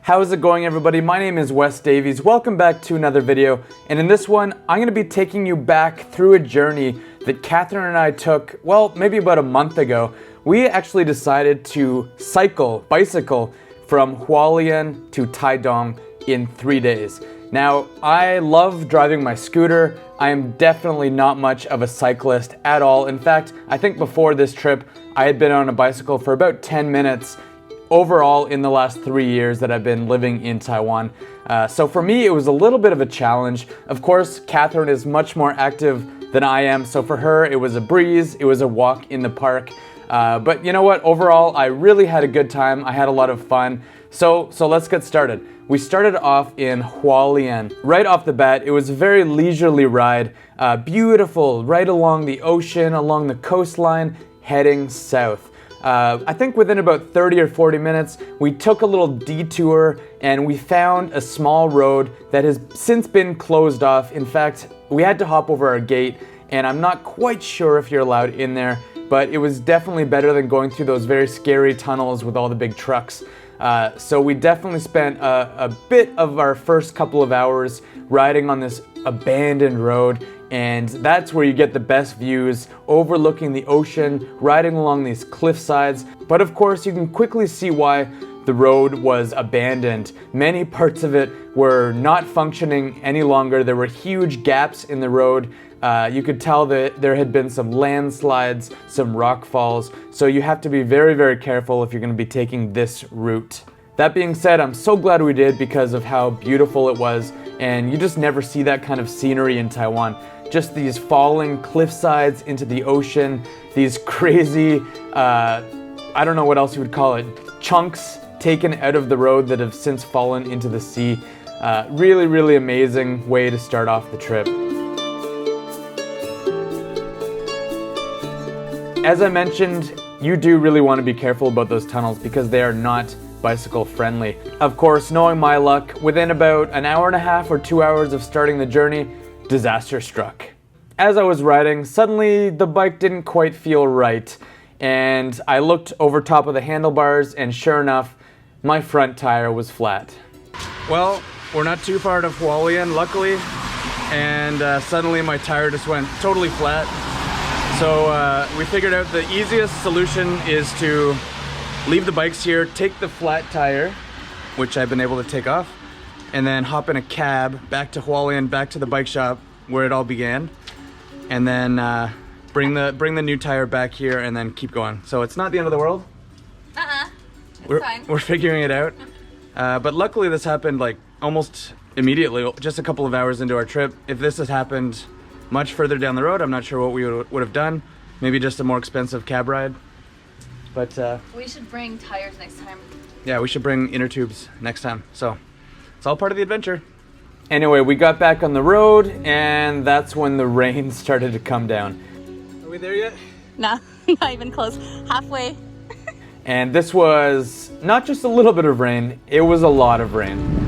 How's it going, everybody? My name is Wes Davies. Welcome back to another video. And in this one, I'm going to be taking you back through a journey that Katherine and I took, well, maybe about a month ago. We actually decided to bicycle from Hualien to Taitung in 3 days. Now, I love driving my scooter. I am definitely not much of a cyclist at all. In fact, I think before this trip, I had been on a bicycle for about 10 minutes overall in the last 3 years that I've been living in Taiwan. So for me, it was a little bit of a challenge. Of course, Katherine is much more active than I am, so for her, it was a breeze. It was a walk in the park. But you know what? Overall, I really had a good time. I had a lot of fun. So let's get started. We started off in Hualien. Right off the bat, it was a very leisurely ride. Beautiful, right along the ocean, along the coastline, heading south. I think within about 30 or 40 minutes, we took a little detour and we found a small road that has since been closed off. In fact, we had to hop over our gate, and I'm not quite sure if you're allowed in there, but it was definitely better than going through those very scary tunnels with all the big trucks. So we definitely spent a bit of our first couple of hours riding on this abandoned road, and that's where you get the best views, overlooking the ocean, riding along these cliff sides. But of course, you can quickly see why the road was abandoned. Many parts of it were not functioning any longer. There were huge gaps in the road. You could tell that there had been some landslides, some rock falls, so you have to be very, very careful if you're going to be taking this route. That being said, I'm so glad we did because of how beautiful it was, and you just never see that kind of scenery in Taiwan. Just these falling cliff sides into the ocean, these crazy, I don't know what else you would call it, chunks taken out of the road that have since fallen into the sea. Really, really amazing way to start off the trip. As I mentioned, you do really want to be careful about those tunnels because they are not bicycle friendly. Of course, knowing my luck, within about an hour and a half or 2 hours of starting the journey, disaster struck. As I was riding, suddenly the bike didn't quite feel right, and I looked over top of the handlebars, and sure enough, my front tire was flat. Well, we're not too far to Hualien, luckily, and suddenly my tire just went totally flat. So we figured out the easiest solution is to leave the bikes here, take the flat tire, which I've been able to take off, and then hop in a cab back to Hualien, back to the bike shop where it all began, and then bring the new tire back here and then keep going. So it's not the end of the world. It's fine. We're figuring it out. But luckily this happened like almost immediately, just a couple of hours into our trip. If this had happened much further down the road, I'm not sure what we would have done. Maybe just a more expensive cab ride. But we should bring tires next time. Yeah, we should bring inner tubes next time. So it's all part of the adventure. Anyway, we got back on the road, and that's when the rain started to come down. Are we there yet? No, not even close. Halfway. And this was not just a little bit of rain, it was a lot of rain.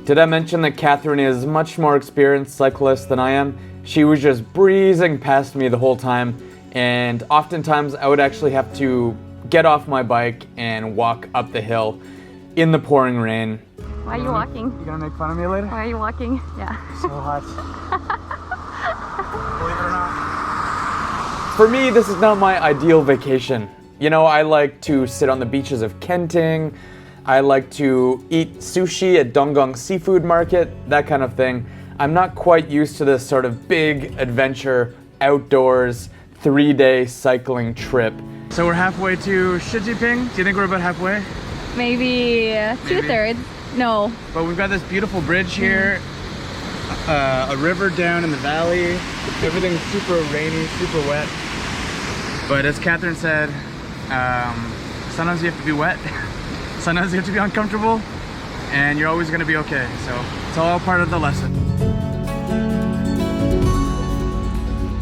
Did I mention that Katherine is a much more experienced cyclist than I am? She was just breezing past me the whole time, and oftentimes I would actually have to get off my bike and walk up the hill in the pouring rain. Why are you walking? You gonna make fun of me later? Why are you walking? Yeah. So hot. Believe it or not. For me, this is not my ideal vacation. You know, I like to sit on the beaches of Kenting. I like to eat sushi at Donggang Seafood Market, that kind of thing. I'm not quite used to this sort of big adventure, outdoors, 3-day cycling trip. So we're halfway to Shijiping. Do you think we're about halfway? Maybe 2/3. No. But we've got this beautiful bridge here, a river down in the valley. Everything's super rainy, super wet. But as Katherine said, sometimes you have to be wet. Sometimes you have to be uncomfortable, and you're always going to be okay. So it's all part of the lesson.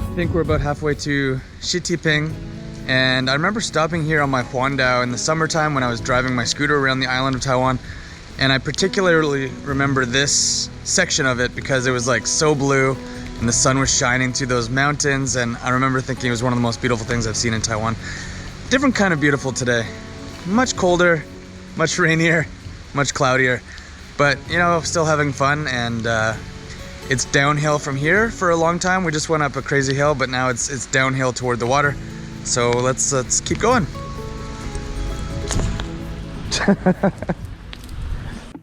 I think we're about halfway to Shijiping, and I remember stopping here on my Huandao in the summertime when I was driving my scooter around the island of Taiwan, and I particularly remember this section of it because it was like so blue and the sun was shining through those mountains, and I remember thinking it was one of the most beautiful things I've seen in Taiwan. Different kind of beautiful today. Much colder, much rainier, much cloudier, but you know, still having fun. And it's downhill from here for a long time. We just went up a crazy hill, but now it's downhill toward the water. So let's keep going.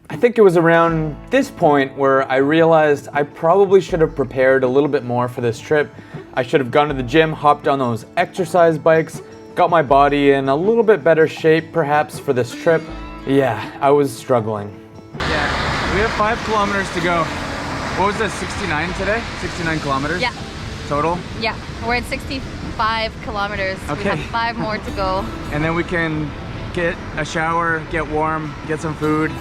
I think it was around this point where I realized I probably should have prepared a little bit more for this trip. I should have gone to the gym, hopped on those exercise bikes, got my body in a little bit better shape perhaps for this trip. Yeah, I was struggling. Yeah, we have 5 kilometers to go. What was that, 69 today? 69 kilometers? Yeah. Total? Yeah, we're at 65 kilometers. Okay. We have 5 more to go. And then we can get a shower, get warm, get some food,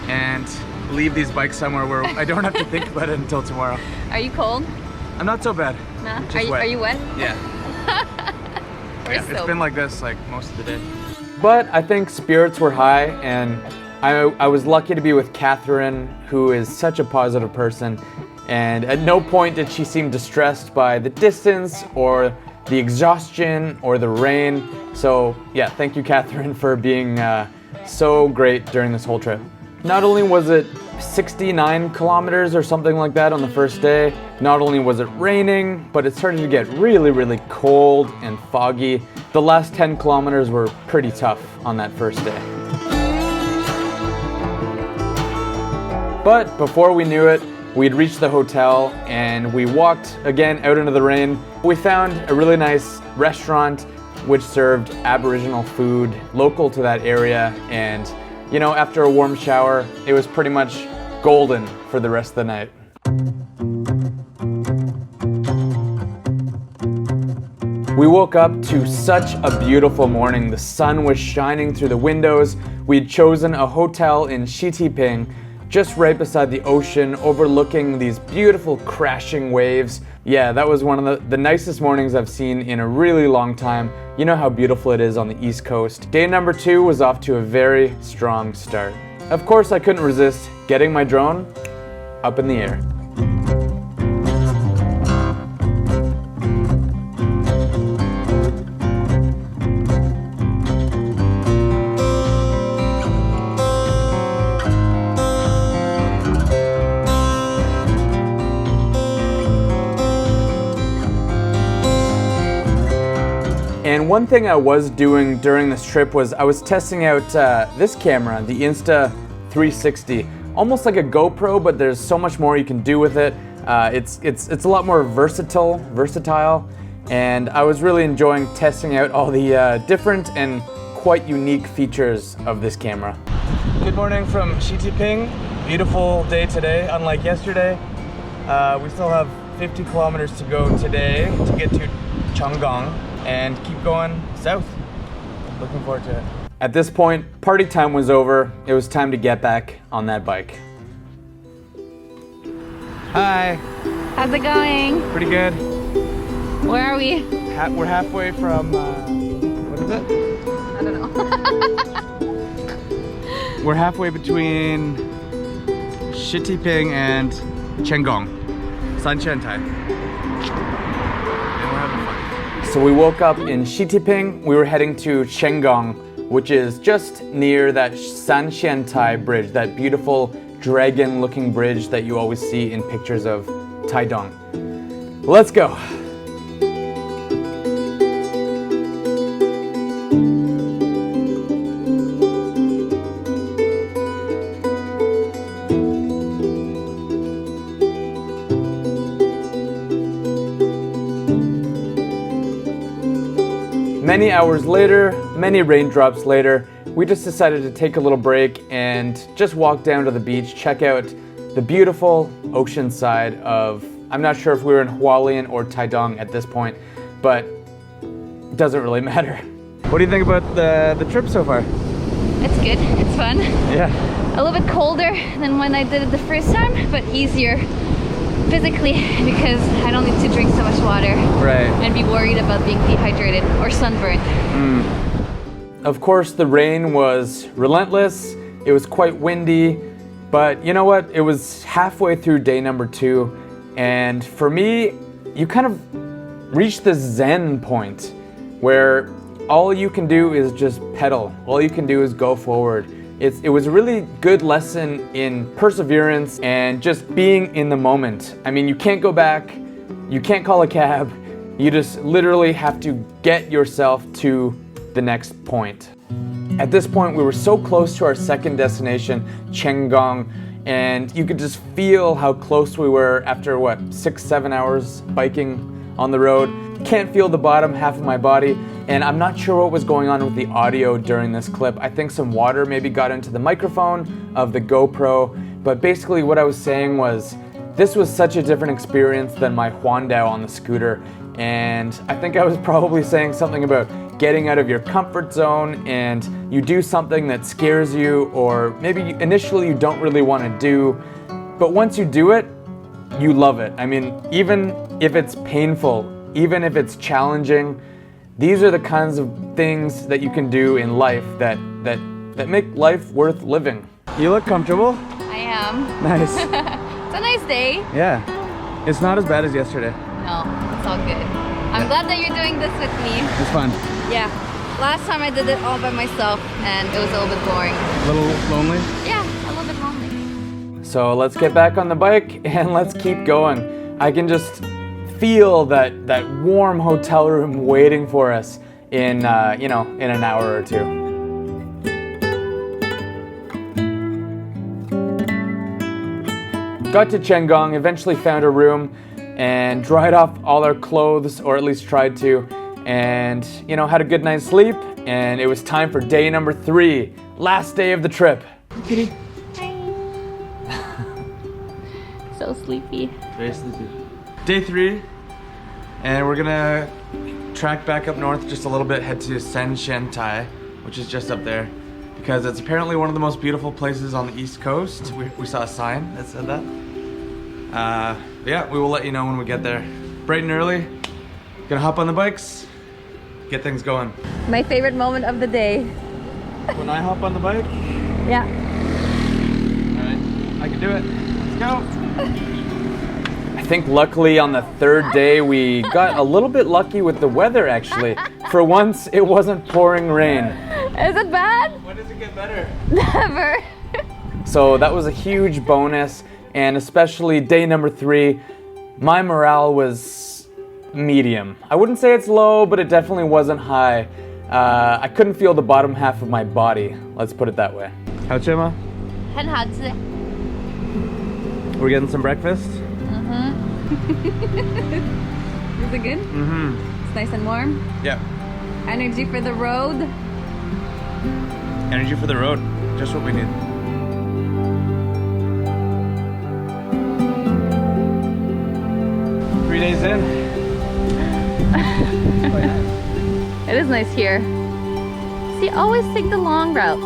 and leave these bikes somewhere where I don't have to think about it until tomorrow. Are you cold? I'm not so bad. No? Just wet. Are you wet? Yeah. Yeah, It's been like this like most of the day. But I think spirits were high, and I was lucky to be with Catherine, who is such a positive person, and at no point did she seem distressed by the distance or the exhaustion or the rain. So yeah, thank you, Catherine, for being so great during this whole trip. Not only was it 69 kilometers or something like that on the first day, not only was it raining, but it started to get really, really cold and foggy. The last 10 kilometers were pretty tough on that first day. But before we knew it, we'd reached the hotel and we walked again out into the rain. We found a really nice restaurant which served Aboriginal food local to that area, and you know, after a warm shower, it was pretty much golden for the rest of the night. We woke up to such a beautiful morning. The sun was shining through the windows. We'd chosen a hotel in Shitiping, just right beside the ocean, overlooking these beautiful crashing waves. Yeah, that was one of the nicest mornings I've seen in a really long time. You know how beautiful it is on the East Coast. Day number 2 was off to a very strong start. Of course, I couldn't resist getting my drone up in the air. And one thing I was doing during this trip was I was testing out this camera, the Insta360. Almost like a GoPro, but there's so much more you can do with it. It's a lot more versatile, and I was really enjoying testing out all the different and quite unique features of this camera. Good morning from Shitiping. Beautiful day today, unlike yesterday. We still have 50 kilometers to go today to get to Changgang and keep going south. Looking forward to it. At this point, party time was over. It was time to get back on that bike. Hi. How's it going? Pretty good. Where are we? We're halfway from, what is it? I don't know. We're halfway between Shitiping and Chengong, Sanshantai. And we're having fun. So we woke up in Shitiping. We were heading to Chengong, which is just near that Sanshantai bridge, that beautiful dragon-looking bridge that you always see in pictures of Taidong. Let's go. Many hours later, many raindrops later, we just decided to take a little break and just walk down to the beach, check out the beautiful ocean side of, I'm not sure if we were in Hualien or Taidong at this point, but it doesn't really matter. What do you think about the trip so far? It's good. It's fun. Yeah. A little bit colder than when I did it the first time, but easier physically because I don't need to drink so much water. Right. And be worried about being dehydrated or sunburned. Of course, the rain was relentless. It was quite windy, but you know what? It was halfway through day number 2, and for me, you kind of reach this zen point where all you can do is just pedal. All you can do is go forward. It was a really good lesson in perseverance and just being in the moment. I mean, you can't go back, you can't call a cab, you just literally have to get yourself to the next point. At this point, we were so close to our second destination, Chenggang, and you could just feel how close we were after, 6-7 hours biking on the road. Can't feel the bottom half of my body, and I'm not sure what was going on with the audio during this clip. I think some water maybe got into the microphone of the GoPro, but basically what I was saying was, this was such a different experience than my Huandao on the scooter, and I think I was probably saying something about getting out of your comfort zone, and you do something that scares you, or maybe initially you don't really want to do, but once you do it, you love it. I mean, even if it's painful, even if it's challenging, these are the kinds of things that you can do in life that make life worth living. You look comfortable. I am. Nice. It's a nice day. Yeah. It's not as bad as yesterday. No, it's all good. I'm glad that you're doing this with me. It's fun. Yeah. Last time I did it all by myself and it was a little bit boring. A little lonely? Yeah, a little bit lonely. So let's get back on the bike and let's keep going. I can just feel that warm hotel room waiting for us in, in an hour or two. Got to Chenggang, eventually found a room and dried off all our clothes, or at least tried to, and had a good night's sleep, and it was time for day number 3, last day of the trip. Kitty. So sleepy. Very sleepy. Day 3, and we're gonna track back up north just a little bit, head to Sanshantai, which is just up there, because it's apparently one of the most beautiful places on the East Coast. We saw a sign that said that. Yeah, we will let you know when we get there. Bright and early, gonna hop on the bikes, get things going. My favorite moment of the day. When I hop on the bike? Yeah. Alright, I can do it. Let's go. I think luckily on the 3rd day we got a little bit lucky with the weather actually. For once it wasn't pouring rain. Is it bad? When does it get better? Never. So that was a huge bonus, and especially day number 3, my morale was medium. I wouldn't say it's low, but it definitely wasn't high. I couldn't feel the bottom half of my body, let's put it that way. How chima? 很好吃. We're getting some breakfast? Is it good? Mm-hmm. It's nice and warm. Yeah. Energy for the road. Energy for the road. Just what we need. Three days in. It is nice here. See, always take the long route.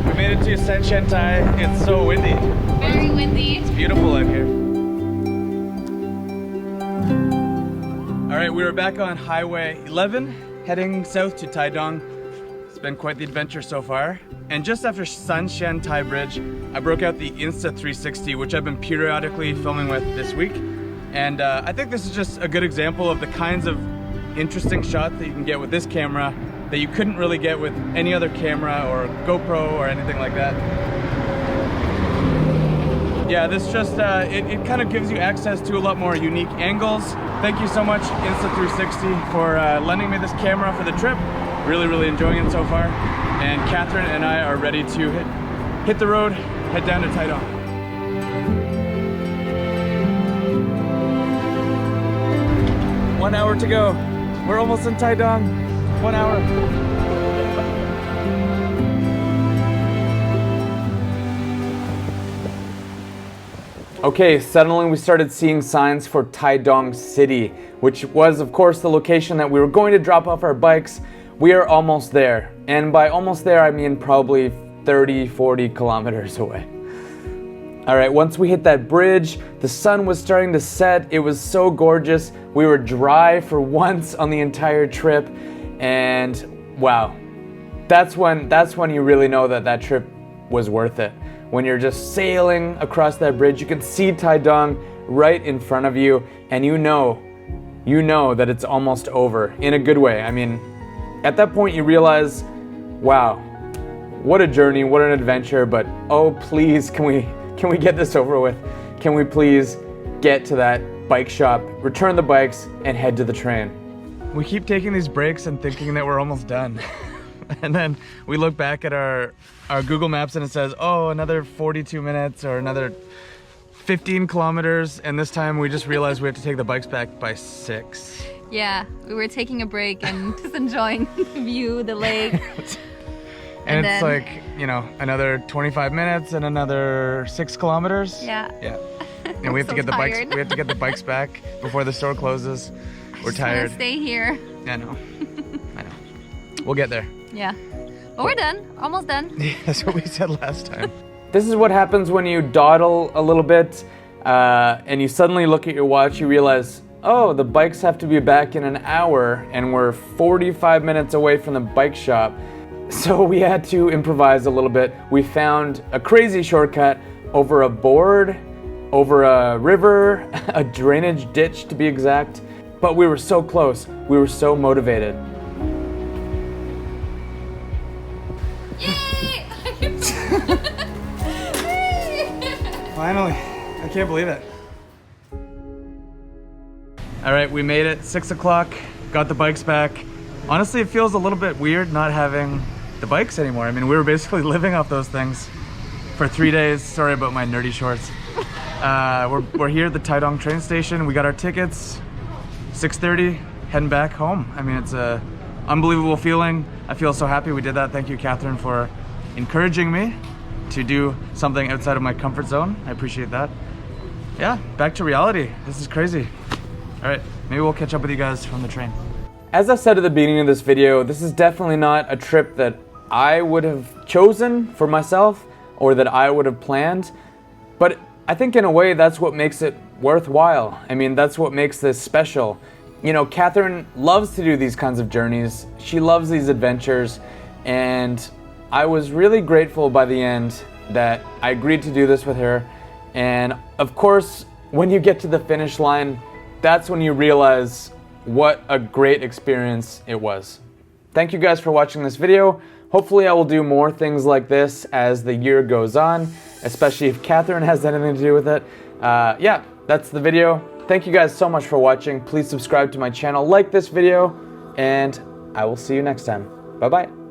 We made it to Sanshantai. It's so windy. Very windy. It's beautiful out here. Alright, we are back on Highway 11, heading south to Taidong. It's been quite the adventure so far. And just after Sanshantai Bridge, I broke out the Insta360, which I've been periodically filming with this week. And I think this is just a good example of the kinds of interesting shots that you can get with this camera that you couldn't really get with any other camera or GoPro or anything like that. Yeah, this just, it kind of gives you access to a lot more unique angles. Thank you so much, Insta360, for lending me this camera for the trip. Really, really enjoying it so far. And Katherine and I are ready to hit the road, head down to Taidong. One hour to go. We're almost in Taidong. 1 hour. Okay, suddenly we started seeing signs for Taidong City, which was of course the location that we were going to drop off our bikes. We are almost there. And by almost there, I mean probably 30-40 kilometers away. All right, once we hit that bridge, the sun was starting to set. It was so gorgeous. We were dry for once on the entire trip. And wow, that's when you really know that that trip was worth it. When you're just sailing across that bridge, you can see Taidong right in front of you, and you know you know that it's almost over in a good way. I mean, at that point you realize, wow, what a journey, what an adventure, but oh please, can we get this over with? Can we please get to that bike shop, return the bikes, and head to the train? We keep taking these breaks and thinking that we're almost done. And then we look back at our Google Maps and it says, oh, another 42 minutes or another 15 kilometers. And this time we just realized we have to take the bikes back by 6. Yeah, we were taking a break and just enjoying the view, the lake. And it's like, you know, another 25 minutes and another 6 kilometers. Yeah. Yeah. And we have to get the bikes. We have to get the bikes back before the store closes. We're tired. Just stay here. I know. I know. We'll get there. Yeah. But we're done. Almost done. Yeah, that's what we said last time. This is what happens when you dawdle a little bit and you suddenly look at your watch. You realize, oh, the bikes have to be back in an hour and we're 45 minutes away from the bike shop. So we had to improvise a little bit. We found a crazy shortcut over a board, over a river, a drainage ditch to be exact. But we were so close. We were so motivated. Yay! Finally, I can't believe it. All right, we made it, 6 o'clock, got the bikes back. Honestly, it feels a little bit weird not having the bikes anymore. I mean, we were basically living off those things for 3 days. Sorry about my nerdy shorts. We're here at the Taidong train station. We got our tickets, 6:30, heading back home. I mean, it's a unbelievable feeling. I feel so happy we did that. Thank you, Catherine, for encouraging me to do something outside of my comfort zone. I appreciate that. Yeah, back to reality. This is crazy. All right, maybe we'll catch up with you guys from the train. As I said at the beginning of this video, this is definitely not a trip that I would have chosen for myself or that I would have planned, but I think in a way that's what makes it worthwhile. I mean, that's what makes this special. You know, Catherine loves to do these kinds of journeys. She loves these adventures, and I was really grateful by the end that I agreed to do this with her. And of course, when you get to the finish line, that's when you realize what a great experience it was. Thank you guys for watching this video. Hopefully I will do more things like this as the year goes on, especially if Catherine has anything to do with it. Yeah, that's the video. Thank you guys so much for watching. Please subscribe to my channel, like this video, and I will see you next time. Bye-bye.